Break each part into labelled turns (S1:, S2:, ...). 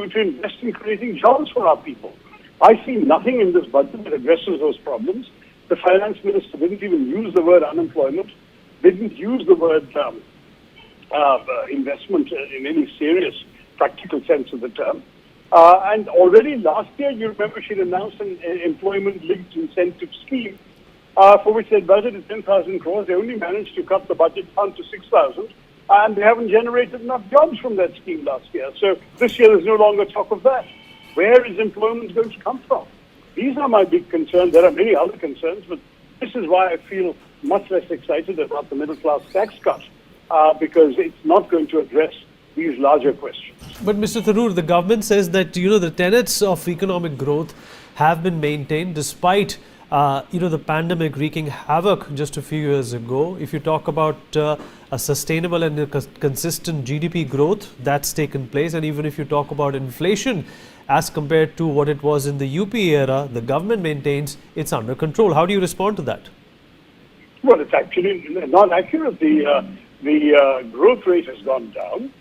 S1: to invest in creating jobs for our people. I see nothing in this budget that addresses those problems. The finance minister didn't even use the word unemployment, didn't use the word investment in any serious practical sense of the term. And already last year, you remember, she'd announced an employment-linked incentive scheme for which they budgeted 10,000 crores. They only managed to cut the budget down to 6,000, and they haven't generated enough jobs from that scheme last year. So this year, there's no longer talk of that. Where is employment going to come from? These are my big concerns. There are many other concerns, but this is why I feel much less excited about the middle-class tax cut, because it's not going to address these larger questions.
S2: But Mr. Tharoor, the government says that, the tenets of economic growth have been maintained despite, the pandemic wreaking havoc just a few years ago. If you talk about a sustainable and a consistent GDP growth, that's taken place. And even if you talk about inflation as compared to what it was in the UP era, the government maintains it's under control. How do you respond to that?
S1: Well, it's actually not accurate. The growth rate has gone down.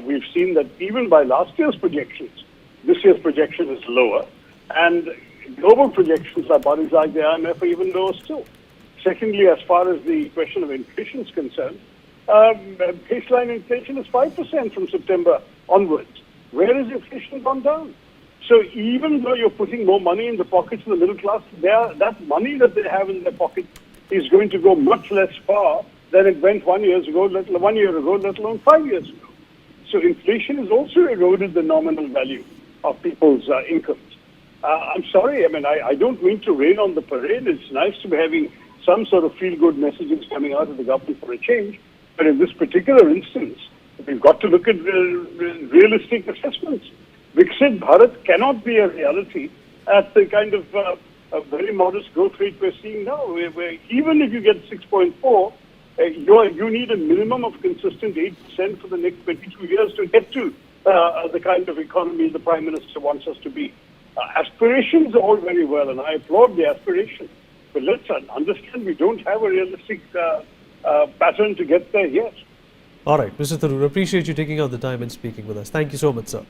S1: We've seen that even by last year's projections, this year's projection is lower, and global projections by bodies like the IMF are even lower still. Secondly, as far as the question of inflation is concerned, baseline inflation is 5% from September onwards. Where has inflation gone down? So even though you're putting more money in the pockets of the middle class, that money that they have in their pocket is going to go much less far than it went 1 year ago, let alone 5 years ago. So inflation has also eroded the nominal value of people's incomes. I'm sorry, I don't mean to rain on the parade. It's nice to be having some sort of feel-good messages coming out of the government for a change. But in this particular instance, we've got to look at realistic assessments. Viksit Bharat cannot be a reality at the kind of a very modest growth rate we're seeing now. Where even if you get 6.4, you need a minimum of consistent 8% for the next 22 years to get to the kind of economy the Prime Minister wants us to be. Aspirations are all very well, and I applaud the aspiration. But let's understand we don't have a realistic pattern to get there yet.
S2: All right, Mr. Tharoor, appreciate you taking out the time and speaking with us. Thank you so much, sir.